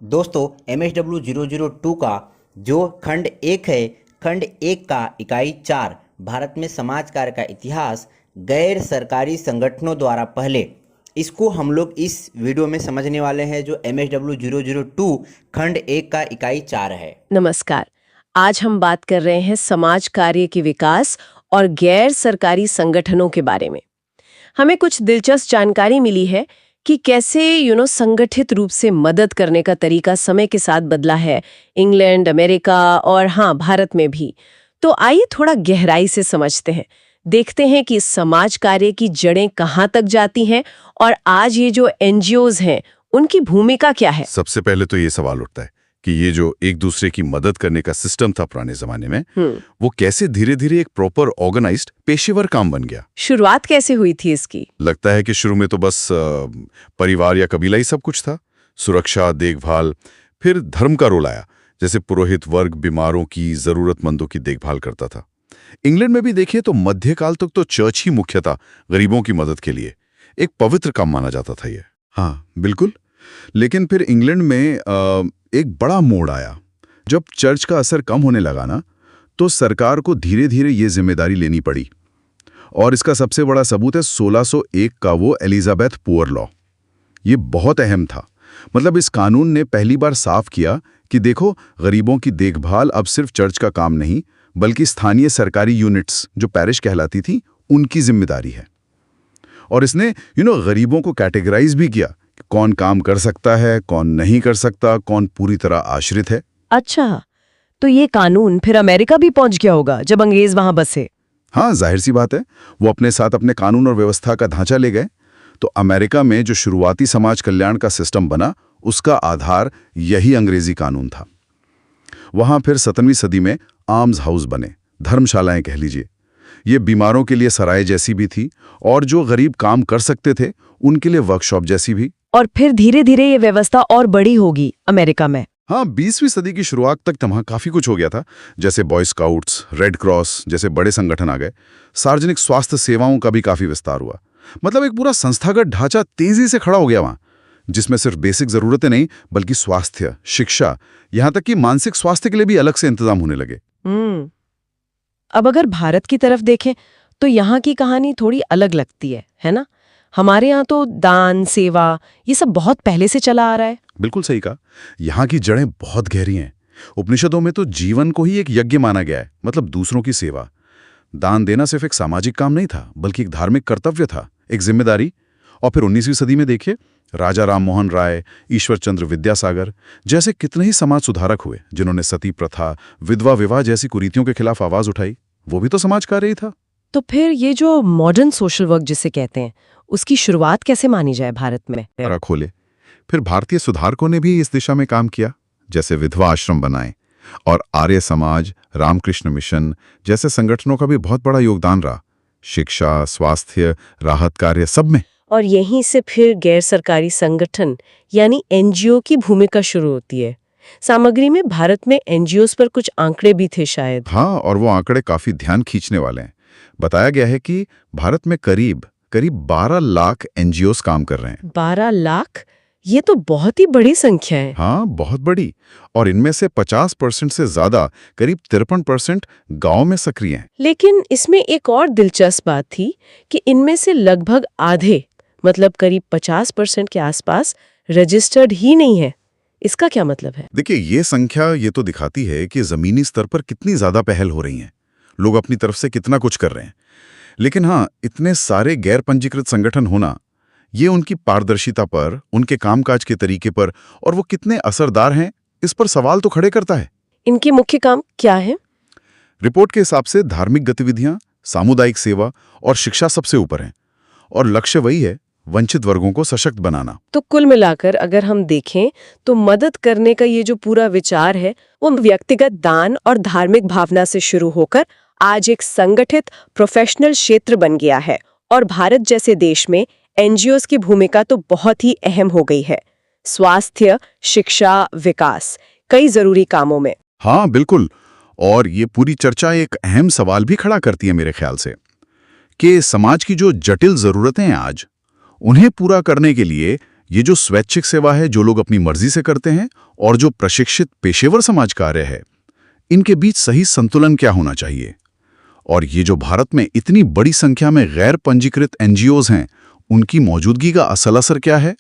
दोस्तों MSW002 का जो खंड एक है, खंड एक का इकाई 4 भारत में समाज कार्य का इतिहास गैर सरकारी संगठनों द्वारा पहले, इसको हम लोग इस वीडियो में समझने वाले हैं जो MSW002 खंड एक का इकाई 4 है। नमस्कार। आज हम बात कर रहे हैं समाज कार्य के विकास और गैर सरकारी संगठनों के बारे में। हमें कुछ दिलचस्प जानकारी मिली है कि कैसे संगठित रूप से मदद करने का तरीका समय के साथ बदला है, इंग्लैंड, अमेरिका और हाँ, भारत में भी। तो आइए थोड़ा गहराई से समझते हैं, देखते हैं कि समाज कार्य की जड़ें कहाँ तक जाती हैं और आज ये जो एनजीओज हैं उनकी भूमिका क्या है। सबसे पहले तो ये सवाल उठता है कि ये जो एक दूसरे की मदद करने का सिस्टम था पुराने जमाने में, वो कैसे धीरे धीरे एक प्रॉपर ऑर्गेनाइज्ड पेशेवर काम बन गया। शुरुआत कैसे हुई थी इसकी? लगता है कि शुरू में तो बस परिवार या कबीला ही सब कुछ था। सुरक्षा, देखभाल, फिर धर्म का रोल आया, जैसे पुरोहित वर्ग बीमारों की, जरूरतमंदों की देखभाल करता था। इंग्लैंड में भी देखिए तो मध्यकाल तक तो चर्च ही मुख्य था गरीबों की मदद के लिए, एक पवित्र काम माना जाता था ये। हाँ बिल्कुल। लेकिन फिर इंग्लैंड में एक बड़ा मोड़ आया। जब चर्च का असर कम होने लगा ना, तो सरकार को धीरे धीरे ये जिम्मेदारी लेनी पड़ी। और इसका सबसे बड़ा सबूत है 1601 का वो एलिजाबेथ पुअर लॉ। ये बहुत अहम था। मतलब इस कानून ने पहली बार साफ किया कि देखो, गरीबों की देखभाल अब सिर्फ चर्च का काम नहीं, बल्कि स्थानीय सरकारी यूनिट्स जो पैरिश कहलाती थी उनकी जिम्मेदारी है। और इसने गरीबों को कैटेगराइज भी किया, कौन काम कर सकता है, कौन नहीं कर सकता, कौन पूरी तरह आश्रित है। अच्छा, तो ये कानून फिर अमेरिका भी पहुंच गया होगा जब अंग्रेज वहां बसे। हाँ, जाहिर सी बात है, वो अपने साथ अपने कानून और व्यवस्था का ढांचा ले गए। तो अमेरिका में जो शुरुआती समाज कल्याण का सिस्टम बना, उसका आधार यही अंग्रेजी कानून था। वहां फिर 17वीं सदी में आर्म्स हाउस बने, धर्मशालाएं कह लीजिए। ये बीमारों के लिए सराय जैसी भी थी, और जो गरीब काम कर सकते थे उनके लिए वर्कशॉप जैसी भी। और फिर धीरे धीरे ये व्यवस्था और बड़ी होगी अमेरिका में। हाँ, 20वीं सदी की शुरुआत तक वहाँ काफी कुछ हो गया था, जैसे बॉय स्काउट्स, रेड क्रॉस जैसे बड़े संगठन आ गए। सार्वजनिक स्वास्थ्य सेवाओं का भी काफी विस्तार हुआ। मतलब एक पूरा संस्थागत ढांचा तेजी से खड़ा हो गया वहाँ, जिसमें सिर्फ बेसिक जरूरतें नहीं, बल्कि स्वास्थ्य, शिक्षा, यहाँ तक कि मानसिक स्वास्थ्य के लिए भी अलग से इंतजाम होने लगे। अब अगर भारत की तरफ देखें तो यहाँ की कहानी थोड़ी अलग लगती है ना? हमारे यहाँ तो दान, सेवा, ये सब बहुत पहले से चला आ रहा है। बिल्कुल सही कहा। यहाँ की जड़ें बहुत गहरी हैं। उपनिषदों में तो जीवन को ही एक यज्ञ माना गया है, मतलब दूसरों की सेवा। दान देना सिर्फ एक सामाजिक काम नहीं था, बल्कि एक धार्मिक कर्तव्य था, एक जिम्मेदारी। और फिर 19वीं सदी में देखिए, राजा राम मोहन राय, ईश्वर चंद्र विद्यासागर जैसे कितने ही समाज सुधारक हुए, जिन्होंने सती प्रथा, विधवा विवाह जैसी कुरीतियों के खिलाफ आवाज उठाई। वो भी तो समाज कार्य ही था। तो फिर ये जो मॉडर्न सोशल वर्क जिसे कहते हैं, उसकी शुरुआत कैसे मानी जाए भारत में? खोले फिर भारतीय सुधारकों ने भी इस दिशा में काम किया, जैसे विधवा आश्रम बनाए, और आर्य समाज, रामकृष्ण मिशन जैसे संगठनों का भी बहुत बड़ा योगदान रहा। शिक्षा, स्वास्थ्य, राहत कार्य सब में। और यहीं से फिर गैर सरकारी संगठन यानी एनजीओ की भूमिका शुरू होती है। सामग्री में भारत में एनजीओस पर कुछ आंकड़े भी थे शायद। हाँ, और वो आंकड़े काफी ध्यान खींचने वाले हैं। बताया गया है कि भारत में करीब 12 लाख एनजीओस काम कर रहे हैं। 12 लाख? ये तो बहुत ही बड़ी संख्या है। हाँ, बहुत बड़ी। और इनमें से 50% से ज्यादा, करीब 53% गांव में सक्रिय हैं। लेकिन इसमें एक और दिलचस्प बात थी कि इनमें से लगभग आधे, मतलब करीब 50% के आसपास रजिस्टर्ड ही नहीं है। इसका क्या मतलब है? देखिए, ये संख्या ये तो दिखाती है कि जमीनी स्तर पर कितनी ज्यादा पहल हो रही है, लोग अपनी तरफ से कितना कुछ कर रहे हैं। लेकिन हाँ, इतने सारे गैर पंजीकृत संगठन होना, ये उनकी पारदर्शिता पर, उनके कामकाज के तरीके पर और वो कितने असरदार हैं, इस पर सवाल तो खड़े करता है। इनके मुख्य काम क्या है? रिपोर्ट के हिसाब से धार्मिक गतिविधियां, सामुदायिक सेवा और शिक्षा सबसे ऊपर हैं, और लक्ष्य वही है, वंचित वर्गों को सशक्त बनाना। तो कुल मिलाकर अगर हम देखें तो मदद करने का ये जो पूरा विचार है, वो व्यक्तिगत दान और धार्मिक भावना से शुरू होकर आज एक संगठित प्रोफेशनल क्षेत्र बन गया है। और भारत जैसे देश में एनजीओस की भूमिका तो बहुत ही अहम हो गई है। स्वास्थ्य, शिक्षा, विकास, कई जरूरी कामों में। हाँ बिल्कुल। और ये पूरी चर्चा एक अहम सवाल भी खड़ा करती है मेरे ख्याल से, कि समाज की जो जटिल जरूरतें हैं आज, उन्हें पूरा करने के लिए ये जो स्वैच्छिक सेवा है, जो लोग अपनी मर्जी से करते हैं, और जो प्रशिक्षित पेशेवर समाज कार्य है, इनके बीच सही संतुलन क्या होना चाहिए? और ये जो भारत में इतनी बड़ी संख्या में गैर पंजीकृत एनजीओज हैं, उनकी मौजूदगी का असल असर क्या है?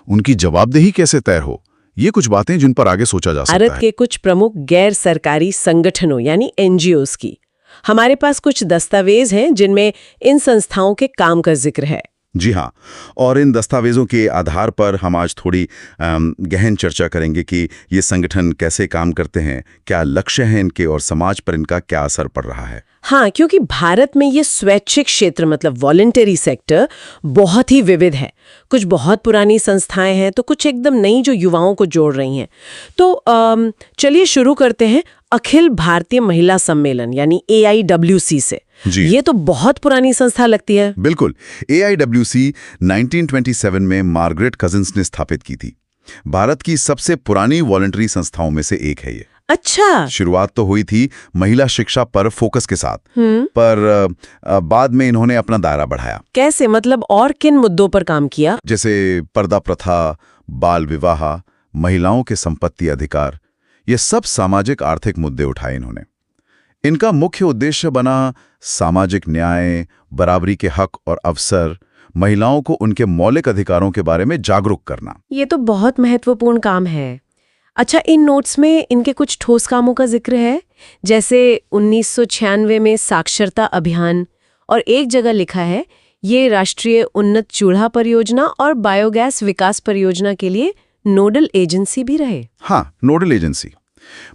उनकी जवाबदेही कैसे तय हो? ये कुछ बातें जिन पर आगे सोचा जा सकता भारत है। के कुछ प्रमुख गैर सरकारी संगठनों यानी एनजीओज की हमारे पास कुछ दस्तावेज हैं जिनमें इन संस्थाओं के काम का जिक्र है। जी हाँ, और इन दस्तावेजों के आधार पर हम आज थोड़ी गहन चर्चा करेंगे कि ये संगठन कैसे काम करते हैं, क्या लक्ष्य हैं इनके, और समाज पर इनका क्या असर पड़ रहा है। हाँ, क्योंकि भारत में ये स्वैच्छिक क्षेत्र मतलब वॉलंटरी सेक्टर बहुत ही विविध है। कुछ बहुत पुरानी संस्थाएं हैं तो कुछ एकदम नई जो युवाओं को जोड़ रही हैं। तो चलिए शुरू करते हैं अखिल भारतीय महिला सम्मेलन यानी AIWC से। जी। ये तो बहुत पुरानी संस्था लगती है। बिल्कुल, AIWC 1927 में मार्गरेट कजिन्स ने स्थापित की थी। भारत की सबसे पुरानी वॉलंटरी संस्थाओं में से एक है ये। अच्छा। शुरुआत तो हुई थी महिला शिक्षा पर फोकस के साथ, पर बाद में इन्होंने अपना दायरा बढ़ाया। कैसे, मतलब और किन मुद्दों पर काम किया? जैसे पर्दा प्रथा, बाल विवाह, महिलाओं के संपत्ति अधिकार, ये सब सामाजिक आर्थिक मुद्दे उठाए इन्होंने। इनका मुख्य उद्देश्य बना सामाजिक न्याय, बराबरी के हक और अवसर, महिलाओं को उनके मौलिक अधिकारों के बारे में जागरूक करना। ये तो बहुत महत्वपूर्ण काम है। अच्छा, इन नोट्स में इनके कुछ ठोस कामों का जिक्र है, जैसे 1996 में साक्षरता अभियान, और एक जगह लिखा है ये राष्ट्रीय उन्नत चूल्हा परियोजना और बायोगैस विकास परियोजना के लिए नोडल एजेंसी भी रहे। हाँ, नोडल एजेंसी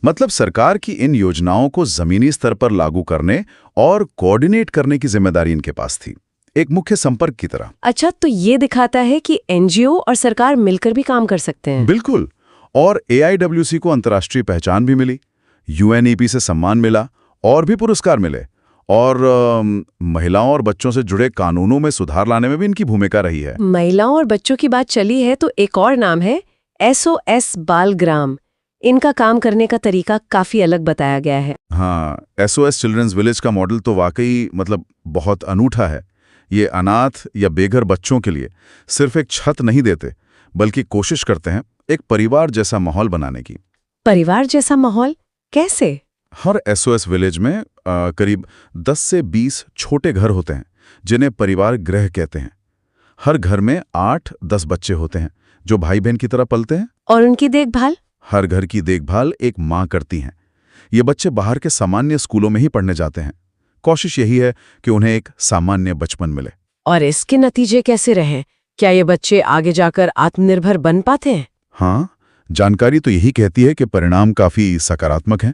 मतलब सरकार की इन योजनाओं को जमीनी स्तर पर लागू करने और कोऑर्डिनेट करने की जिम्मेदारी इनके पास थी, एक मुख्य संपर्क की तरह। अच्छा, तो ये दिखाता है कि एनजीओ और सरकार मिलकर भी काम कर सकते हैं। बिल्कुल, और AIWC को अंतर्राष्ट्रीय पहचान भी मिली, UNEP से सम्मान मिला और भी पुरस्कार मिले, और महिलाओं और बच्चों से जुड़े कानूनों में सुधार लाने में भी इनकी भूमिका रही है। महिलाओं और बच्चों की बात चली है तो एक और नाम है SOS बालग्राम। इनका काम करने का तरीका काफी अलग बताया गया है। हाँ, SOS चिल्ड्रंस विलेज का मॉडल तो वाकई बहुत अनूठा है। ये अनाथ या बेघर बच्चों के लिए सिर्फ एक छत नहीं देते, बल्कि कोशिश करते हैं एक परिवार जैसा माहौल बनाने की। परिवार जैसा माहौल कैसे? हर SOS विलेज में करीब 10 से 20 छोटे घर होते हैं, जिन्हें परिवार गृह कहते हैं। हर घर में 8-10 बच्चे होते हैं जो भाई बहन की तरह पलते हैं। और उनकी देखभाल? हर घर की देखभाल एक माँ करती हैं। ये बच्चे बाहर के सामान्य स्कूलों में ही पढ़ने जाते हैं। कोशिश यही है कि उन्हें एक सामान्य बचपन मिले। और इसके नतीजे कैसे रहे? क्या ये बच्चे आगे जाकर आत्मनिर्भर बन पाते हैं? हाँ, जानकारी तो यही कहती है कि परिणाम काफी सकारात्मक हैं।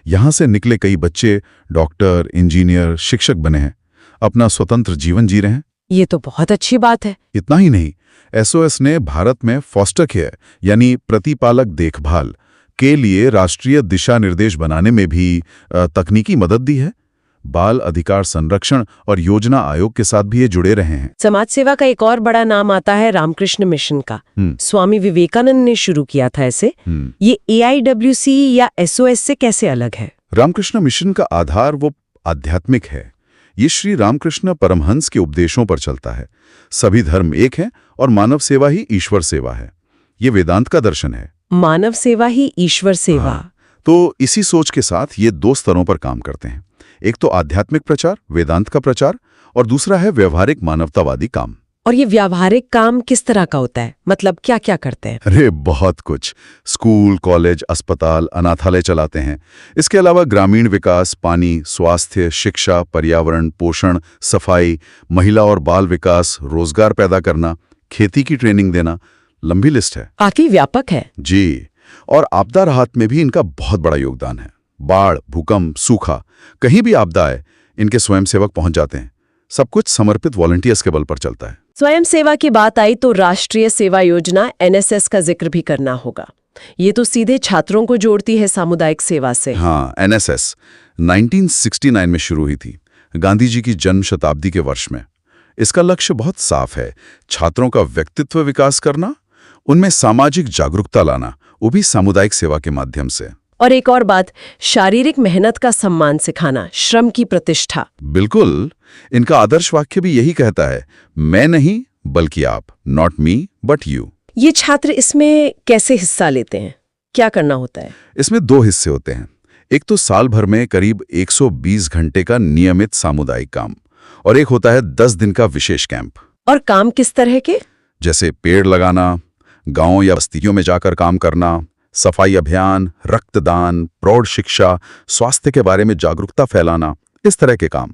यहाँ से निकले कई बच्चे डॉक्टर, इंजीनियर, शिक्षक बने हैं, अपना स्वतंत्र जीवन जी रहे हैं। ये तो बहुत अच्छी बात है। इतना ही नहीं, SOS ने भारत में फॉस्टर केयर यानी प्रतिपालक देखभाल के लिए राष्ट्रीय दिशा निर्देश बनाने में भी तकनीकी मदद दी है। बाल अधिकार संरक्षण और योजना आयोग के साथ भी ये जुड़े रहे हैं। समाज सेवा का एक और बड़ा नाम आता है रामकृष्ण मिशन का। स्वामी विवेकानंद ने शुरू किया था इसे। ये AIWC या SOS से कैसे अलग है? रामकृष्ण मिशन का आधार वो आध्यात्मिक है। ये श्री रामकृष्ण परमहंस के उपदेशों पर चलता है। सभी धर्म एक हैं और मानव सेवा ही ईश्वर सेवा है। ये वेदांत का दर्शन है। मानव सेवा ही ईश्वर सेवा। हाँ, तो इसी सोच के साथ ये 2 स्तरों पर काम करते हैं। एक तो आध्यात्मिक प्रचार, वेदांत का प्रचार, और दूसरा है व्यवहारिक मानवतावादी काम। और ये व्यावहारिक काम किस तरह का होता है? मतलब क्या क्या करते हैं? अरे बहुत कुछ। स्कूल, कॉलेज, अस्पताल, अनाथालय चलाते हैं। इसके अलावा ग्रामीण विकास, पानी, स्वास्थ्य, शिक्षा, पर्यावरण, पोषण, सफाई, महिला और बाल विकास, रोजगार पैदा करना, खेती की ट्रेनिंग देना, लंबी लिस्ट है। काफी व्यापक है। जी, और आपदा राहत में भी इनका बहुत बड़ा योगदान है। बाढ़, भूकंप, सूखा, कहीं भी आपदा आए, इनके स्वयंसेवक पहुंच जाते हैं। सब कुछ समर्पित वॉलंटियर्स के बल पर चलता है। स्वयं सेवा की बात आई तो राष्ट्रीय सेवा योजना NSS का जिक्र भी करना होगा। ये तो सीधे छात्रों को जोड़ती है सामुदायिक सेवा से। हाँ, NSS 1969 में शुरू हुई थी, गांधी जी की जन्म शताब्दी के वर्ष में। इसका लक्ष्य बहुत साफ है, छात्रों का व्यक्तित्व विकास करना, उनमें सामाजिक जागरूकता लाना, वो भी सामुदायिक सेवा के माध्यम से। और एक और बात, शारीरिक मेहनत का सम्मान सिखाना, श्रम की प्रतिष्ठा। बिल्कुल, इनका आदर्श वाक्य भी यही कहता है, मैं नहीं, बल्कि आप, नॉट मी बट यू। ये छात्र इसमें कैसे हिस्सा लेते हैं? क्या करना होता है? इसमें 2 हिस्से होते हैं। एक तो साल भर में करीब 120 घंटे का नियमित सामुदायिक काम, और एक होता है 10 दिन का विशेष कैंप। और काम किस तरह के? जैसे पेड़ लगाना, गांव या बस्तियों में जाकर काम करना, सफाई अभियान, रक्तदान, प्रौढ़ शिक्षा, स्वास्थ्य के बारे में जागरूकता फैलाना, इस तरह के काम।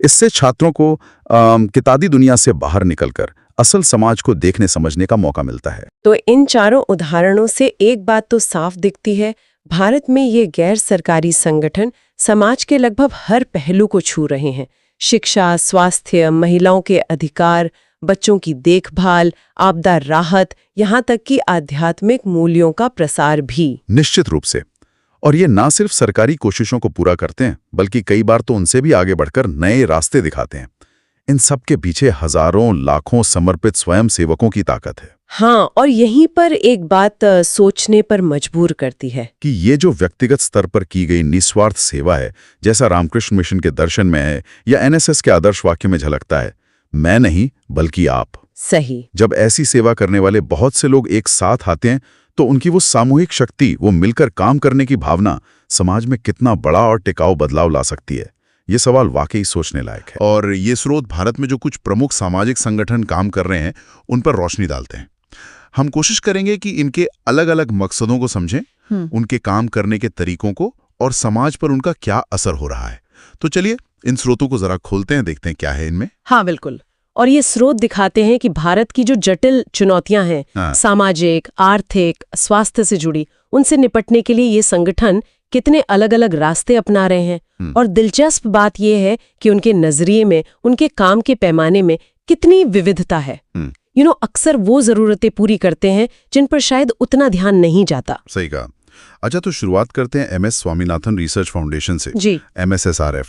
इससे छात्रों को किताबी दुनिया से बाहर निकलकर असल समाज को देखने समझने का मौका मिलता है। तो इन चारों उदाहरणों से एक बात तो साफ दिखती है, भारत में ये गैर सरकारी संगठन समाज के लगभग हर पहलू को छू रहे हैं। शिक्षा, स्वास्थ्य, महिलाओं के अधिकार, बच्चों की देखभाल, आपदा राहत, यहाँ तक कि आध्यात्मिक मूल्यों का प्रसार भी। निश्चित रूप से। और ये ना सिर्फ सरकारी कोशिशों को पूरा करते हैं, बल्कि कई बार तो उनसे भी आगे बढ़कर नए रास्ते दिखाते हैं। इन सब के पीछे हजारों लाखों समर्पित स्वयं सेवकों की ताकत है। हाँ, और यहीं पर एक बात सोचने पर मजबूर करती है कि ये जो व्यक्तिगत स्तर पर की गई निस्वार्थ सेवा है, जैसा रामकृष्ण मिशन के दर्शन में है या एनएसएस के आदर्श वाक्य में झलकता है, मैं नहीं बल्कि आप। सही। जब ऐसी सेवा करने वाले बहुत से लोग एक साथ आते हैं तो उनकी वो सामूहिक शक्ति, वो मिलकर काम करने की भावना समाज में कितना बड़ा और टिकाऊ बदलाव ला सकती है। ये सवाल वाकई सोचने लायक है। और ये स्रोत भारत में जो कुछ प्रमुख सामाजिक संगठन काम कर रहे हैं उन पर रोशनी डालते हैं। हम कोशिश करेंगे कि इनके अलग अलग मकसदों को समझें, उनके काम करने के तरीकों को, और समाज पर उनका क्या असर हो रहा है। तो चलिए इन स्रोतों को जरा खोलते हैं, देखते हैं क्या है इनमें। हाँ बिल्कुल। और ये स्रोत दिखाते हैं कि भारत की जो जटिल चुनौतियां हैं, सामाजिक, आर्थिक, स्वास्थ्य से जुड़ी, उनसे निपटने के लिए ये संगठन कितने अलग अलग रास्ते अपना रहे हैं। और दिलचस्प बात यह है कि उनके नजरिए में, उनके काम के पैमाने में कितनी विविधता है। अक्सर वो जरूरतें पूरी करते हैं जिन पर शायद उतना ध्यान नहीं जाता। सही कहा। अच्छा, तो शुरुआत करते हैं MS स्वामीनाथन रिसर्च फाउंडेशन से। जी। MSSRF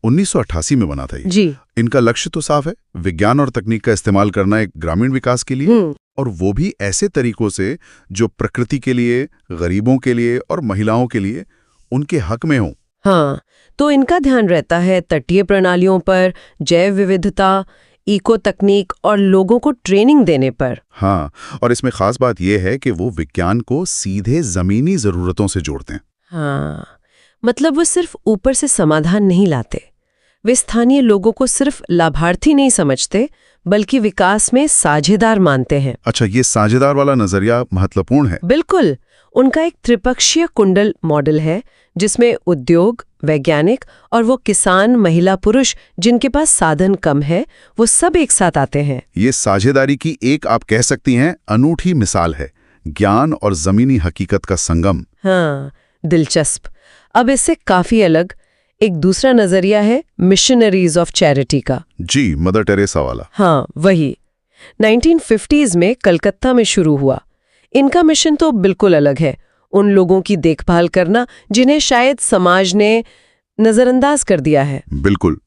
1988 में बना था ये। जी। इनका लक्ष्य तो साफ है, विज्ञान और तकनीक का इस्तेमाल करना एक ग्रामीण विकास के लिए, और वो भी ऐसे तरीकों से जो प्रकृति के लिए, गरीबों के लिए और महिलाओं के लिए उनके हक में हो। हाँ, तो इनका ध्यान रहता है तटीय प्रणालियों पर, जैव विविधता, इको तकनीक और लोगों को ट्रेनिंग देने पर। हाँ, और इसमें खास बात यह है कि वो विज्ञान को सीधे जमीनी जरूरतों से जोड़ते हैं। हाँ, मतलब वो सिर्फ ऊपर से समाधान नहीं लाते, वे स्थानीय लोगों को सिर्फ लाभार्थी नहीं समझते बल्कि विकास में साझेदार मानते हैं। अच्छा, ये साझेदार वाला नजरिया महत्वपूर्ण है। बिल्कुल। उनका एक त्रिपक्षीय कुंडल मॉडल है जिसमें उद्योग, वैज्ञानिक और वो किसान, महिला, पुरुष जिनके पास साधन कम है, वो सब एक साथ आते हैं। ये साझेदारी की एक, आप कह सकती हैं, अनूठी मिसाल है, ज्ञान और जमीनी हकीकत का संगम। हाँ, दिलचस्प। अब इससे काफी अलग एक दूसरा नजरिया है मिशनरीज ऑफ चैरिटी का। जी, मदर टेरेसा वाला। हाँ, वही 1950s में कलकत्ता में शुरू हुआ। इनका मिशन तो बिल्कुल अलग है, उन लोगों की देखभाल करना जिन्हें शायद समाज ने नजरअंदाज कर दिया है। बिल्कुल,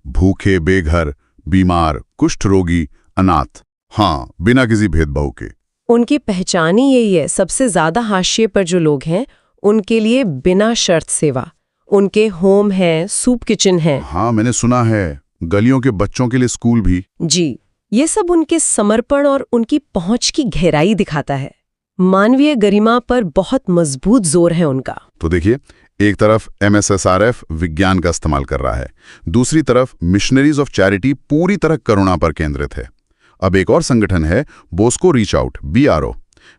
भूखे, बेघर, बीमार, कुष्ठ रोगी, अनाथ, हाँ, बिना किसी भेदभाव के। उनकी पहचान ही यही है, सबसे ज्यादा हाशिए पर जो लोग हैं उनके लिए बिना शर्त सेवा। उनके होम हैं, सूप किचन हैं। हाँ, मैंने सुना है, गलियों के बच्चों के लिए स्कूल भी। जी, ये सब उनके समर्पण और उनकी पहुंच की गहराई दिखाता है। मानवीय गरिमा पर बहुत मजबूत जोर है उनका। तो देखिए, एक तरफ MSSRF विज्ञान का इस्तेमाल कर रहा है, दूसरी तरफ मिशनरीज ऑफ चैरिटी पूरी तरह करुणा पर केंद्रित है। अब एक और संगठन है, बॉस्को रीच आउट, BRO,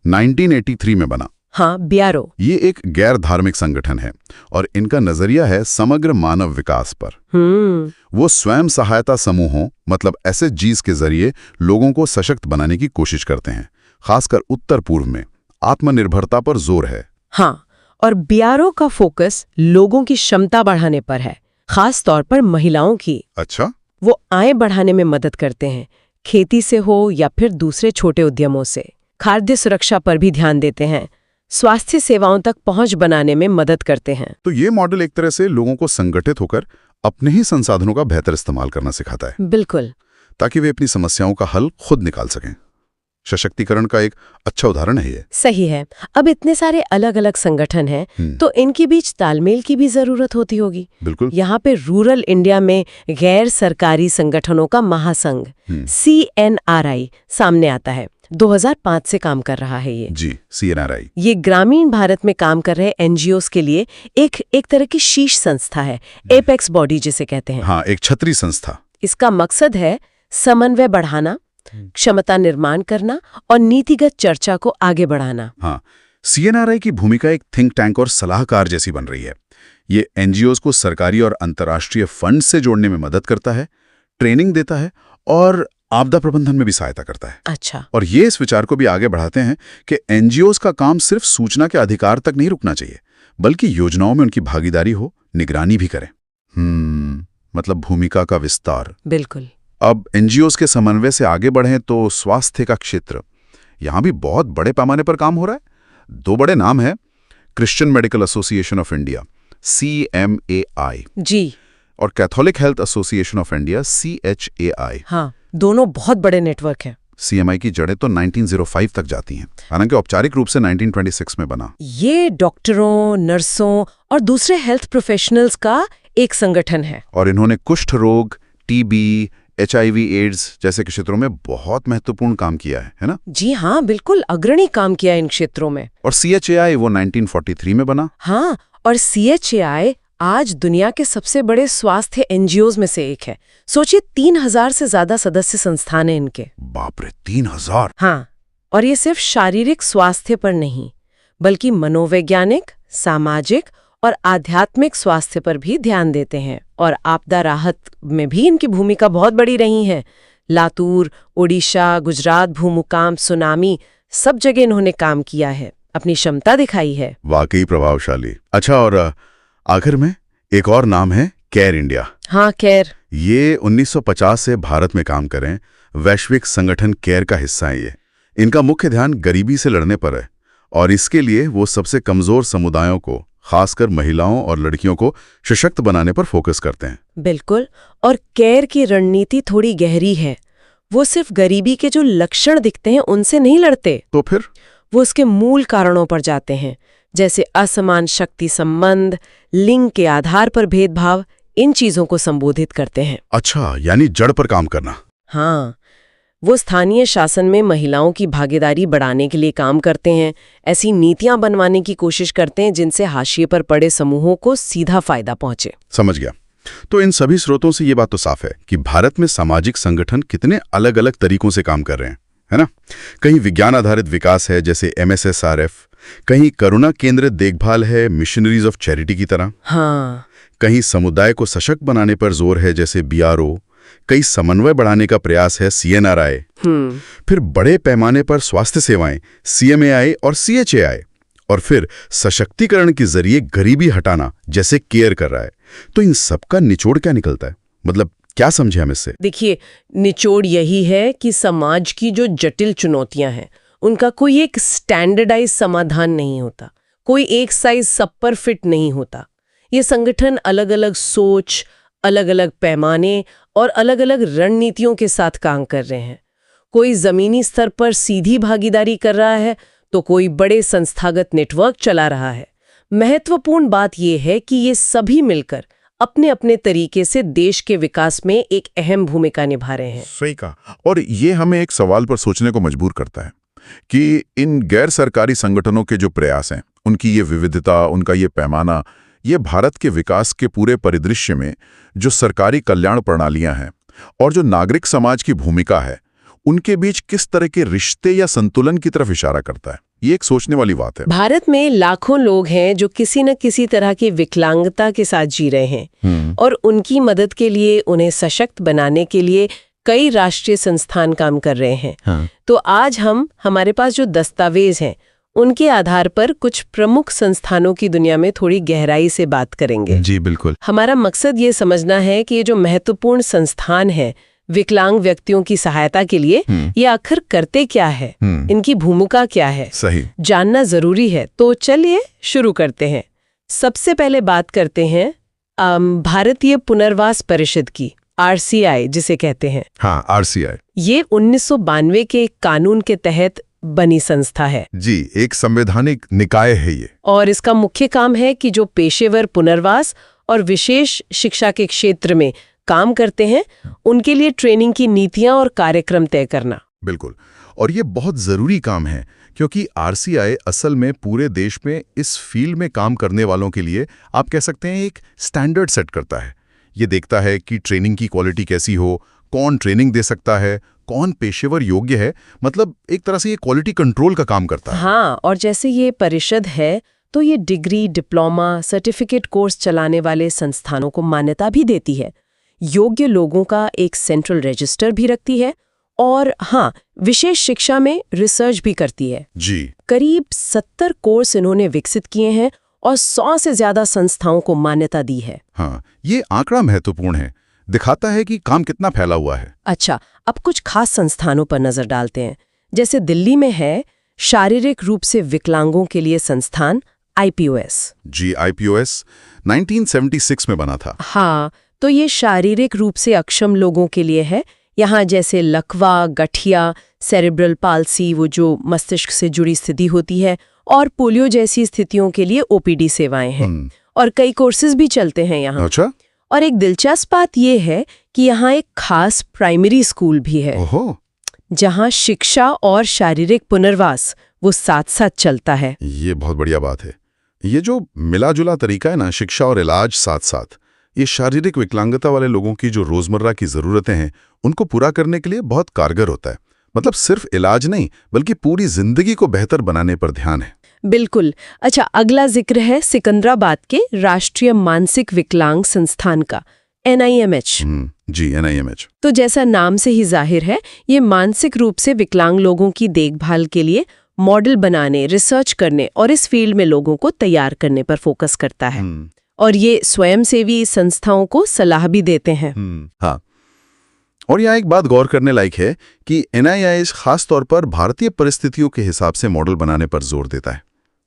1983 में बना। हाँ, BRO। ये एक गैर धार्मिक संगठन है और इनका नजरिया है समग्र मानव विकास पर। वो स्वयं सहायता समूहों, मतलब SHGs के जरिए लोगों को सशक्त बनाने की कोशिश करते हैं। खासकर उत्तर पूर्व में आत्मनिर्भरता पर जोर है। हाँ, और BRO का फोकस लोगों की क्षमता बढ़ाने पर है, खास तौर पर महिलाओं की। अच्छा। वो आय बढ़ाने में मदद करते हैं, खेती से हो या फिर दूसरे छोटे उद्यमों से। खाद्य सुरक्षा पर भी ध्यान देते हैं, स्वास्थ्य सेवाओं तक पहुंच बनाने में मदद करते हैं। तो ये मॉडल एक तरह से लोगों को संगठित होकर अपने ही संसाधनों का बेहतर इस्तेमाल करना सिखाता है। बिल्कुल। ताकि वे अपनी समस्याओं का हल खुद निकाल सकें। सशक्तिकरण का एक अच्छा उदाहरण है ये। सही है। अब इतने सारे अलग अलग संगठन हैं तो इनके बीच तालमेल की भी जरूरत होती होगी। बिल्कुल। यहाँ पे रूरल इंडिया में गैर सरकारी संगठनों का महासंघ CNRI सामने आता है। 2005 से काम कर रहा है ये। जी, CNRI। ये ग्रामीण भारत में काम कर रहे NGOs के लिए एक तरह की शीर्ष संस्था है, एपेक्स बॉडी जिसे कहते हैं। हाँ, एक छतरी संस्था। इसका मकसद है समन्वय बढ़ाना, क्षमता निर्माण करना और नीतिगत चर्चा को आगे बढ़ाना। हाँ, CNRI की भूमिका एक थिंक टैंक और सलाहकार जैसी बन रही है। ये NGOs को सरकारी और अंतर्राष्ट्रीय फंड से जोड़ने में मदद करता है, ट्रेनिंग देता है और आपदा प्रबंधन में भी सहायता करता है। अच्छा। और ये इस विचार को भी आगे बढ़ाते हैं कि NGOs का काम सिर्फ सूचना के अधिकार तक नहीं रुकना चाहिए, बल्कि योजनाओं में उनकी भागीदारी हो, निगरानी भी करें। मतलब भूमिका का विस्तार। बिल्कुल। अब NGOs के समन्वय से आगे बढ़ें तो स्वास्थ्य का क्षेत्र, यहां भी बहुत बड़े पैमाने पर काम हो रहा है। 2 बड़े नाम हैं, Christian medical association of India CMAI जी, और Catholic health association of India CHAI। हाँ, दोनों बहुत बड़े नेटवर्क हैं। CMI की जड़ें तो 1905 तक जाती हैं, हालांकि औपचारिक रूप से 1926 में बना। ये डॉक्टरों, नर्सों और दूसरे हेल्थ प्रोफेशनल्स का एक संगठन है। और इन्होंने कुष्ठ रोग, TB, HIV एड्स जैसे क्षेत्रों में बहुत महत्वपूर्ण काम किया है ना? जी हाँ, बिल्कुल अग्रणी काम किया इन क्षेत्रों में। और CHAI वो 1943 में बना। हाँ, और CHAI आज दुनिया के सबसे बड़े स्वास्थ्य NGOs में से एक है। सोचिए 3000 से ज्यादा सदस्य संस्थान हैं इनके। बाप रे, 3000। हाँ, और ये सिर्फ शारीरिक स्वास्थ्य पर नहीं, बल्कि मनोवैज्ञानिक, सामाजिक और आध्यात्मिक स्वास्थ्य पर भी ध्यान देते हैं। और आपदा राहत में भी इनकी भूमिका बहुत बड़ी रही है। लातूर, ओडिशा, गुजरात भूकंप, सुनामी, सब जगह इन्होंने काम किया है, अपनी क्षमता दिखाई है। वाकई प्रभावशाली। अच्छा, और आखिर में एक और नाम है केयर इंडिया। हाँ, केयर। ये 1950 से भारत में काम करें वैश्विक संगठन केयर का हिस्सा है ये। इनका मुख्य ध्यान गरीबी से लड़ने पर है और इसके लिए वो सबसे कमजोर समुदायों को, खासकर महिलाओं और लड़कियों को सशक्त बनाने पर फोकस करते हैं। बिल्कुल। और केयर की रणनीति थोड़ी गहरी है। वो सिर्फ गरीबी के जो लक्षण दिखते हैं उनसे नहीं लड़ते, तो फिर वो उसके मूल कारणों पर जाते हैं, जैसे असमान शक्ति संबंध, लिंग के आधार पर भेदभाव, इन चीजों को संबोधित करते हैं। अच्छा, यानी जड़ पर काम करना। हाँ, वो स्थानीय शासन में महिलाओं की भागीदारी बढ़ाने के लिए काम करते हैं, ऐसी नीतियां बनवाने की कोशिश करते हैं जिनसे हाशिए पर पड़े समूहों को सीधा फायदा पहुंचे। समझ गया। तो इन सभी स्रोतों से ये बात तो साफ है कि भारत में सामाजिक संगठन कितने अलग अलग तरीकों से काम कर रहे हैं, है ना? कहीं विज्ञान आधारित विकास है जैसे MSSRF, कहीं करुणा केंद्रित देखभाल है मिशनरीज ऑफ चैरिटी की तरह। हाँ, कहीं समुदाय को सशक्त बनाने पर जोर है जैसे BRO, कई समन्वय बढ़ाने का प्रयास है CNRI, फिर बड़े पैमाने पर स्वास्थ्य सेवाएं CMAI और CHAI, और फिर सशक्तिकरण के जरिए गरीबी हटाना जैसे केयर कर रहा है। तो इन सबका निचोड़ क्या निकलता है? मतलब क्या समझे हम इससे? देखिए, निचोड़ यही है कि समाज की जो जटिल चुनौतियां हैं उनका कोई एक स्टैंडर्डाइज समाधान नहीं होता, कोई एक साइज सब पर फिट नहीं होता। ये संगठन अलग अलग सोच, अलग अलग पैमाने और अलग अलग रणनीतियों के साथ काम कर रहे हैं। कोई जमीनी स्तर पर सीधी भागीदारी कर रहा है तो कोई बड़े संस्थागत नेटवर्क चला रहा है। महत्वपूर्ण बात यह है कि ये सभी मिलकर अपने अपने तरीके से देश के विकास में एक अहम भूमिका निभा रहे हैं। सही कहा। और ये हमें एक सवाल पर सोचने को मजबूर करता है कि इन गैर सरकारी संगठनों के जो प्रयास हैं, उनकी ये विविधता, उनका ये पैमाना, ये भारत के विकास के पूरे परिदृश्य में जो सरकारी कल्याण प्रणालियां हैं और जो नागरिक समाज की भूमिका है, उनके बीच किस तरह के रिश्ते या संतुलन की तरफ इशारा करता है। ये एक सोचने वाली बात है। भारत में लाखों लोग हैं जो किसी न किसी तरह की विकलांगता के साथ जी रहे हैं और उनकी मदद के लिए, उन्हें सशक्त बनाने के लिए कई राष्ट्रीय संस्थान काम कर रहे हैं। हाँ। तो आज हमारे पास जो दस्तावेज हैं उनके आधार पर कुछ प्रमुख संस्थानों की दुनिया में थोड़ी गहराई से बात करेंगे। जी बिल्कुल। हमारा मकसद ये समझना है कि ये जो महत्वपूर्ण संस्थान है विकलांग व्यक्तियों की सहायता के लिए, ये आखिर करते क्या है, इनकी भूमिका क्या है, सही जानना जरूरी है। तो चलिए शुरू करते हैं। सबसे पहले बात करते हैं भारतीय पुनर्वास परिषद की। RCI जिसे कहते हैं, हाँ, RCI। ये 1992 के एक कानून के तहत बनी संस्था है जी, एक संवैधानिक निकाय है ये। और इसका मुख्य काम है कि जो पेशेवर पुनर्वास और विशेष शिक्षा के क्षेत्र में काम करते हैं उनके लिए ट्रेनिंग की नीतियां और कार्यक्रम तय करना। बिल्कुल, और ये बहुत ज़रूरी काम है क्योंकि RCI असल में पूरे देश में इस फील्ड में काम करने वालों के लिए आप कह सकते हैं एक स्टैंडर्ड सेट करता है। ये देखता है कि ट्रेनिंग की क्वालिटी कैसी हो, कौन ट्रेनिंग दे सकता है, कौन पेशेवर योग्य है, मतलब एक तरह से ये क्वालिटी कंट्रोल का काम करता है। हाँ, और जैसे ये परिषद है तो ये डिग्री, डिप्लोमा, सर्टिफिकेट कोर्स चलाने वाले संस्थानों को मान्यता भी देती है, योग्य लोगों का एक सेंट्रल रजिस्टर भी रखती है और हाँ, विशेष शिक्षा में रिसर्च भी करती है। जी, करीब 70 कोर्स इन्होंने विकसित किए हैं और 100 से ज्यादा संस्थाओं को मान्यता दी है। हाँ, ये आंकड़ा महत्वपूर्ण है, दिखाता है कि काम कितना फैला हुआ है। अच्छा, अब कुछ खास संस्थानों पर नजर डालते हैं। जैसे दिल्ली में है शारीरिक रूप से विकलांगों के लिए संस्थान IPOS। जी, IPOS 1976 में बना था। हाँ, तो ये शारीरिक रूप से अक्षम लोगों के लिए है। यहाँ जैसे लकवा, गठिया, सेरेब्रल पाल्सी, वो जो मस्तिष्क से जुड़ी स्थिति होती है, और पोलियो जैसी स्थितियों के लिए OPD सेवाएं हैं। और कई कोर्सेज भी चलते हैं यहाँ। अच्छा, और एक दिलचस्प बात ये है कि यहाँ एक खास प्राइमरी स्कूल भी है, ओहो, जहाँ शिक्षा और शारीरिक पुनर्वास वो साथ साथ चलता है। ये बहुत बढ़िया बात है। ये जो मिला-जुला तरीका है ना, शिक्षा और इलाज साथ साथ, ये शारीरिक विकलांगता वाले लोगों की जो रोजमर्रा की जरूरतें हैं उनको पूरा करने के लिए बहुत कारगर होता है। मतलब सिर्फ इलाज नहीं बल्कि पूरी जिंदगी को बेहतर बनाने पर ध्यान है। बिल्कुल। अच्छा, अगला जिक्र है सिकंदराबाद के राष्ट्रीय मानसिक विकलांग संस्थान का, NIMH। जी, NIMH। तो जैसा नाम से ही जाहिर है, ये मानसिक रूप से विकलांग लोगों की देखभाल के लिए मॉडल बनाने, रिसर्च करने और इस फील्ड में लोगों को तैयार करने पर फोकस करता है। और ये स्वयंसेवी संस्थाओं को सलाह भी देते हैं। हाँ, और यहाँ एक बात गौर करने लायक है कि NIMH खास तौर पर भारतीय परिस्थितियों के हिसाब से मॉडल बनाने पर जोर देता है।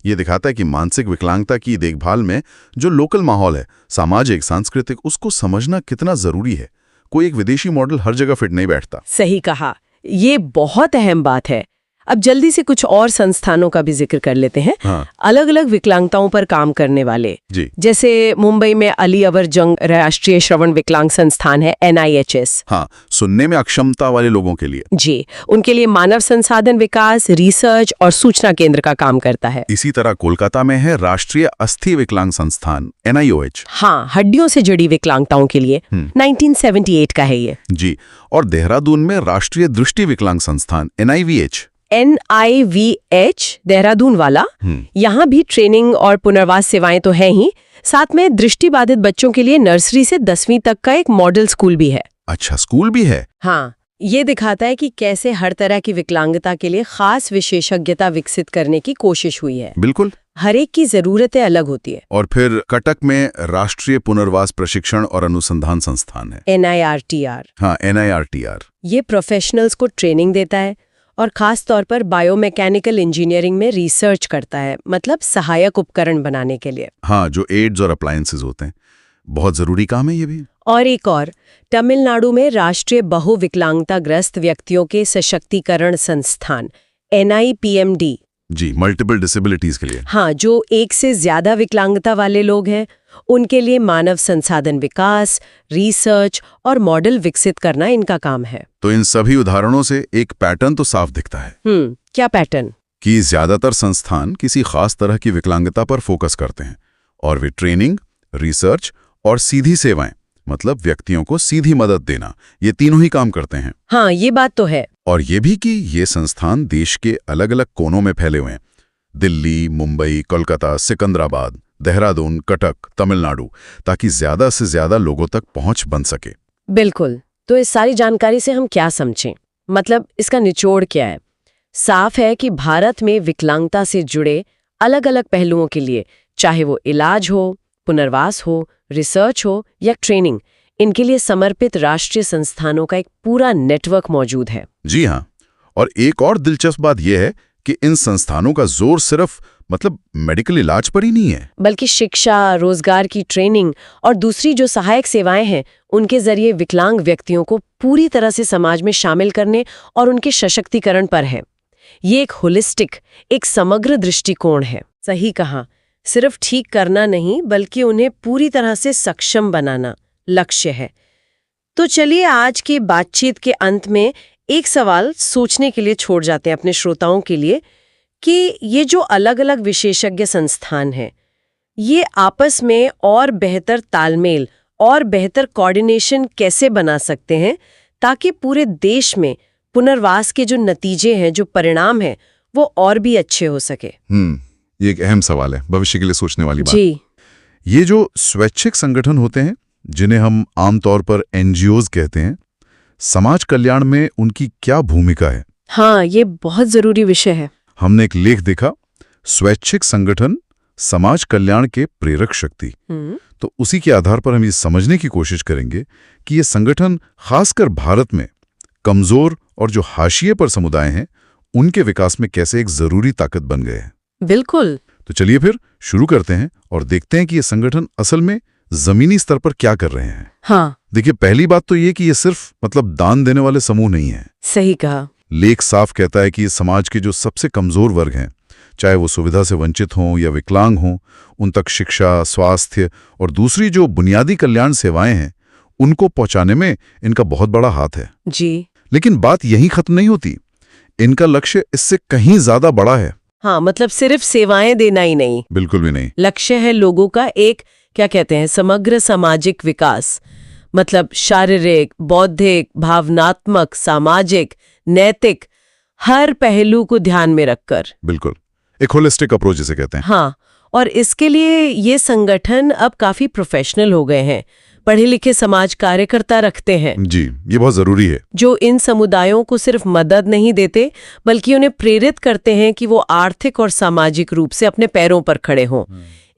ये दिखाता है कि मानसिक विकलांगता की देखभाल में जो लोकल माहौल है, सामाजिक, सांस्कृतिक, उसको समझना कितना जरूरी है। कोई एक विदेशी मॉडल हर जगह फिट नहीं बैठता। सही कहा, ये बहुत अहम बात है। अब जल्दी से कुछ और संस्थानों का भी जिक्र कर लेते हैं। हाँ। अलग अलग विकलांगताओं पर काम करने वाले, जी। जैसे मुंबई में अली अवर जंग राष्ट्रीय श्रवण विकलांग संस्थान है, NIHS। हाँ, सुनने में अक्षमता वाले लोगों के लिए। जी, उनके लिए मानव संसाधन विकास, रिसर्च और सूचना केंद्र का काम करता है। इसी तरह कोलकाता में है राष्ट्रीय अस्थि विकलांग संस्थान, NIOH। हाँ, हड्डियों से जुड़ी विकलांगताओं के लिए 1978 का है ये। जी, और देहरादून में राष्ट्रीय दृष्टि विकलांग संस्थान, NIVH। NIVH देहरादून वाला, यहाँ भी ट्रेनिंग और पुनर्वास सेवाएं तो हैं ही, साथ में दृष्टिबाधित बच्चों के लिए नर्सरी से 10वीं तक का एक मॉडल स्कूल भी है। अच्छा, स्कूल भी है। हाँ, ये दिखाता है कि कैसे हर तरह की विकलांगता के लिए खास विशेषज्ञता विकसित करने की कोशिश हुई है। बिल्कुल, हर एक की जरूरतें अलग होती है। और फिर कटक में राष्ट्रीय पुनर्वास प्रशिक्षण और अनुसंधान संस्थान है, NIRTR। हाँ, NIRTR। ये प्रोफेशनल्स को ट्रेनिंग देता है और खास तौर पर बायोमैकेनिकल इंजीनियरिंग में रिसर्च करता है, मतलब सहायक उपकरण बनाने के लिए। हाँ, जो एड्स और अप्लायंसेस होते हैं, बहुत जरूरी काम है ये भी। और एक और, तमिलनाडु में राष्ट्रीय बहुविकलांगताग्रस्त व्यक्तियों के सशक्तिकरण संस्थान, NIPMD। जी, मल्टीपल डिसेबिलिटीज के लिए। हाँ, जो एक से ज्यादा विकलांगता वाले लोग हैं उनके लिए मानव संसाधन विकास, रिसर्च और मॉडल विकसित करना इनका काम है। तो इन सभी उदाहरणों से एक पैटर्न तो साफ दिखता है। क्या पैटर्न? कि ज्यादातर संस्थान किसी खास तरह की विकलांगता पर फोकस करते हैं और वे ट्रेनिंग, रिसर्च और सीधी सेवाएं, मतलब व्यक्तियों को सीधी मदद देना, ये तीनों ही काम करते हैं। हाँ, ये बात तो है। और ये भी कि ये संस्थान देश के अलग अलग कोनों में फैले हुए हैं। दिल्ली, मुंबई, कोलकाता, सिकंदराबाद, देहरादून, कटक, तमिलनाडु, ताकि ज्यादा से ज्यादा लोगों तक पहुंच बन सके। बिल्कुल। तो इस सारी जानकारी से हम क्या समझें, मतलब इसका निचोड़ क्या है? साफ है कि भारत में विकलांगता से जुड़े अलग अलग पहलुओं के लिए, चाहे वो इलाज हो, पुनर्वास हो, रिसर्च हो या ट्रेनिंग, इनके लिए समर्पित राष्ट्रीय संस्थानों का एक पूरा नेटवर्क मौजूद है। जी हाँ, और एक और दिलचस्प बात यह है कि इन संस्थानों का जोर सिर्फ मतलब मेडिकल इलाज पर ही नहीं है। बल्कि शिक्षा, रोजगार की ट्रेनिंग और दूसरी जो सहायक सेवाएं हैं, उनके जरिए विकलांग व्यक्तियों को पूरी तरह से समाज में शामिल करने और उनके सशक्तिकरण पर है। ये एक होलिस्टिक, एक समग्र दृष्टिकोण है। सही कहा, सिर्फ ठीक करना नहीं बल्कि उन्हें पूरी तरह से सक्षम बनाना लक्ष्य है। तो चलिए आज की बातचीत के अंत में एक सवाल सोचने के लिए छोड़ जाते हैं अपने श्रोताओं के लिए कि ये जो अलग-अलग विशेषज्ञ संस्थान हैं, ये आपस में और बेहतर तालमेल और बेहतर कोऑर्डिनेशन कैसे बना सकते हैं ताकि पूरे देश में पुनर्वास के जो नतीजे हैं, जो परिणाम हैं, वो और भी अच्छे हो सके। ये एक अहम सवाल है, भविष्य के लिए सोचने वाली बात। जी, ये जो स्वैच्छिक संगठन होते हैं, जिन्हें हम आमतौर पर एनजीओज कहते हैं, समाज कल्याण में उनकी क्या भूमिका है? हाँ, ये बहुत जरूरी विषय है। हमने एक लेख देखा, स्वैच्छिक संगठन समाज कल्याण के प्रेरक शक्ति। तो उसी के आधार पर हम ये समझने की कोशिश करेंगे कि ये संगठन खासकर भारत में कमजोर और जो हाशिए पर समुदाय हैं, उनके विकास में कैसे एक जरूरी ताकत बन गए हैं। बिल्कुल। तो चलिए फिर शुरू करते हैं और देखते हैं कि ये संगठन असल में जमीनी स्तर पर क्या कर रहे हैं। हाँ, देखिए, पहली बात तो ये कि ये सिर्फ दान देने वाले समूह नहीं है। सही कहा। लेख साफ कहता है कि ये समाज के जो सबसे कमजोर वर्ग हैं, चाहे वो सुविधा से वंचित हों या विकलांग हों, उन तक शिक्षा, स्वास्थ्य और दूसरी जो बुनियादी कल्याण सेवाएं हैं, उनको पहुंचाने में इनका बहुत बड़ा हाथ है। जी। लेकिन बात यहीं खत्म नहीं होती, इनका लक्ष्य इससे कहीं ज्यादा बड़ा है। हाँ, मतलब सिर्फ सेवाएं देना ही नहीं, बिल्कुल भी नहीं। लक्ष्य है लोगों का एक, क्या कहते हैं, समग्र सामाजिक विकास। मतलब शारीरिक, बौद्धिक, भावनात्मक, सामाजिक, नैतिक, हर पहलू को ध्यान में रखकर। बिल्कुल, एक होलिस्टिक अप्रोच जिसे कहते हैं। हाँ, और इसके लिए ये संगठन अब काफी प्रोफेशनल हो गए हैं, पढ़े लिखे समाज कार्यकर्ता रखते हैं। जी, ये बहुत जरूरी है। जो इन समुदायों को सिर्फ मदद नहीं देते बल्कि उन्हें प्रेरित करते हैं कि वो आर्थिक और सामाजिक रूप से अपने पैरों पर खड़े हों।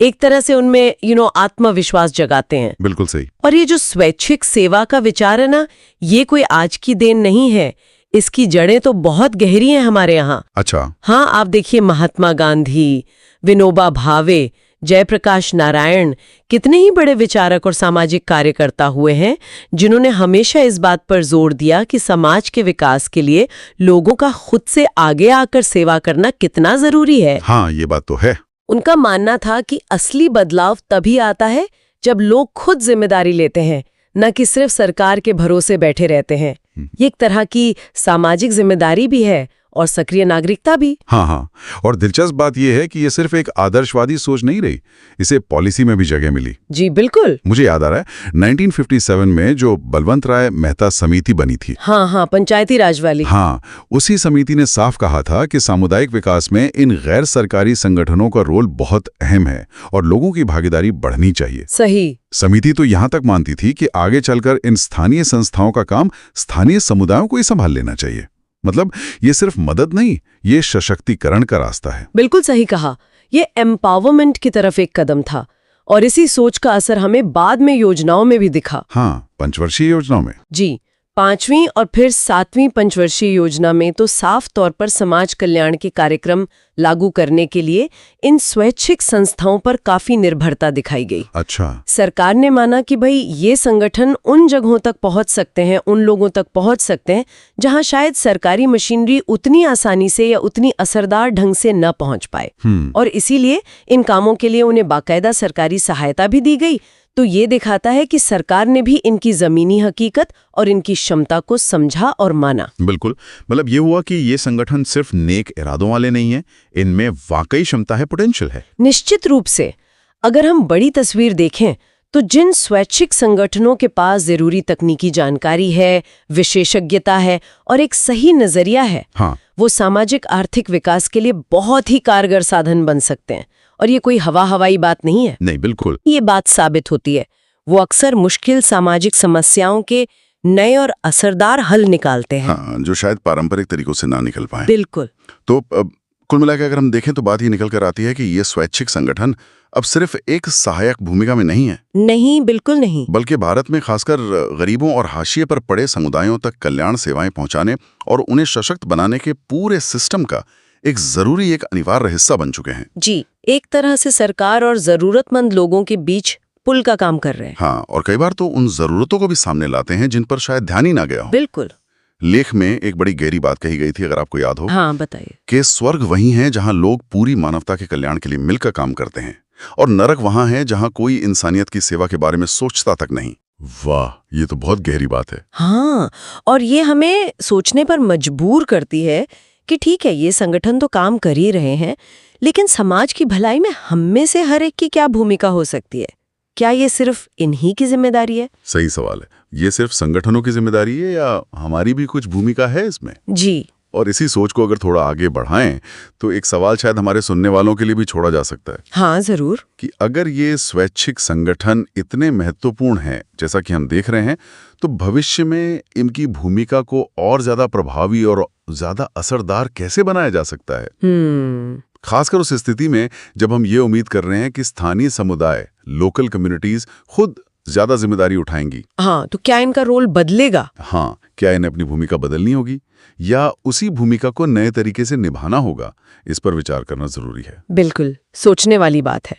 एक तरह से उनमें आत्मविश्वास जगाते हैं। बिल्कुल सही। और ये जो स्वैच्छिक सेवा का विचार है ना, ये कोई आज की देन नहीं है, इसकी जड़ें तो बहुत गहरी हैं हमारे यहाँ। अच्छा। हाँ, आप देखिए महात्मा गांधी, विनोबा भावे, जयप्रकाश नारायण, कितने ही बड़े विचारक और सामाजिक कार्यकर्ता हुए हैं जिन्होंने हमेशा इस बात पर जोर दिया कि समाज के विकास के लिए लोगों का खुद से आगे आकर सेवा करना कितना जरूरी है। हाँ, ये बात तो है। उनका मानना था कि असली बदलाव तभी आता है जब लोग खुद जिम्मेदारी लेते हैं, न कि सिर्फ सरकार के भरोसे बैठे रहते हैं। ये एक तरह की सामाजिक जिम्मेदारी भी है और सक्रिय नागरिकता भी। हाँ, और दिलचस्प बात यह है कि ये सिर्फ एक आदर्शवादी सोच नहीं रही, इसे पॉलिसी में भी जगह मिली। जी बिल्कुल। मुझे याद आ रहा है 1957 में जो बलवंत राय मेहता समिति बनी थी। हाँ, पंचायती राज वाली। हाँ, उसी समिति ने साफ कहा था कि सामुदायिक विकास में इन गैर सरकारी संगठनों का रोल बहुत अहम है और लोगों की भागीदारी बढ़नी चाहिए। सही। समिति तो यहां तक मानती थी कि आगे चलकर इन स्थानीय संस्थाओं का काम स्थानीय समुदायों को ही संभाल लेना चाहिए। मतलब ये सिर्फ मदद नहीं, ये सशक्तिकरण का रास्ता है। बिल्कुल सही कहा, ये एम्पावरमेंट की तरफ एक कदम था और इसी सोच का असर हमें बाद में योजनाओं में भी दिखा। हाँ, पंचवर्षीय योजनाओं में। जी, 5वीं और फिर 7वीं पंचवर्षीय योजना में तो साफ तौर पर समाज कल्याण के कार्यक्रम लागू करने के लिए इन स्वैच्छिक संस्थाओं पर काफी निर्भरता दिखाई गई। अच्छा। सरकार ने माना कि भाई ये संगठन उन जगहों तक पहुंच सकते हैं, उन लोगों तक पहुंच सकते हैं जहां शायद सरकारी मशीनरी उतनी आसानी से या उतनी असरदार ढंग से न पहुंच पाए। और इसीलिए इन कामों के लिए उन्हें बाकायदा सरकारी सहायता भी दी गई। तो ये दिखाता है कि सरकार ने भी इनकी जमीनी हकीकत और इनकी क्षमता को समझा और माना। बिल्कुल, मतलब ये हुआ कि ये संगठन सिर्फ नेक इरादों वाले नहीं हैं, इनमें वाकई क्षमता है, पोटेंशियल है। निश्चित रूप से। अगर हम बड़ी तस्वीर देखें तो जिन स्वैच्छिक संगठनों के पास जरूरी तकनीकी जानकारी है, विशेषज्ञता है और एक सही नजरिया है, हाँ, वो सामाजिक आर्थिक विकास के लिए बहुत ही कारगर साधन बन सकते हैं। और ये कोई हवाई बात नहीं है। नहीं, बिल्कुल। ये बात साबित होती है। वो अक्सर मुश्किल सामाजिक समस्याओं के नए और असरदार हल निकालते हैं। हाँ, जो शायद पारंपरिक तरीकों से ना निकल पाए। बिल्कुल। तो कुल मिलाकर अगर हम देखें तो बात ये निकल कर आती है कि ये स्वैच्छिक संगठन अब सिर्फ एक सहायक भूमिका में नहीं है। नहीं, बिल्कुल नहीं। बल्कि भारत में खासकर गरीबों और हाशिए पर पड़े समुदायों तक कल्याण सेवाएं पहुंचाने और उन्हें सशक्त बनाने के पूरे सिस्टम का एक जरूरी, एक अनिवार्य हिस्सा बन चुके हैं। जी, एक तरह से सरकार और जरूरतमंद लोगों के बीच पुल का काम कर रहे हैं। हाँ, और कई बार तो उन जरूरतों को भी सामने लाते हैं जिन पर शायद ध्यान ही ना गया हो। बिल्कुल। लेख में एक बड़ी गहरी बात कही गई थी, अगर आपको याद हो, हाँ, बताइए। कि स्वर्ग वही है जहां लोग पूरी मानवता के कल्याण के लिए मिलकर काम करते हैं, और नरक वहां है जहां कोई इंसानियत की सेवा के बारे में सोचता तक नहीं। वाह, ये तो बहुत गहरी बात है। हाँ, और ये हमें सोचने पर मजबूर करती है कि ठीक है, ये संगठन तो काम कर ही रहे हैं, लेकिन समाज की भलाई में हम में से हर एक की क्या भूमिका हो सकती है? क्या ये सिर्फ इन्हीं की जिम्मेदारी है? सही सवाल है। ये सिर्फ संगठनों की जिम्मेदारी है या हमारी भी कुछ भूमिका है इसमें? जी। और इसी सोच को अगर थोड़ा आगे बढ़ाएं तो एक सवाल शायद हमारे सुनने वालों के लिए भी छोड़ा जा सकता है। हाँ, जरूर। कि अगर ये स्वैच्छिक संगठन इतने महत्वपूर्ण हैं, जैसा कि हम देख रहे हैं, तो भविष्य में इनकी भूमिका को और ज्यादा प्रभावी और ज्यादा असरदार कैसे बनाया जा सकता है? खासकर उस स्थिति में जब हम ये उम्मीद कर रहे हैं कि स्थानीय समुदाय, लोकल कम्युनिटीज खुद ज्यादा जिम्मेदारी उठाएंगी। हाँ, तो क्या इनका रोल बदलेगा? हाँ, क्या इन्हें अपनी भूमिका बदलनी होगी या उसी भूमिका को नए तरीके से निभाना होगा? इस पर विचार करना जरूरी है। बिल्कुल, सोचने वाली बात है।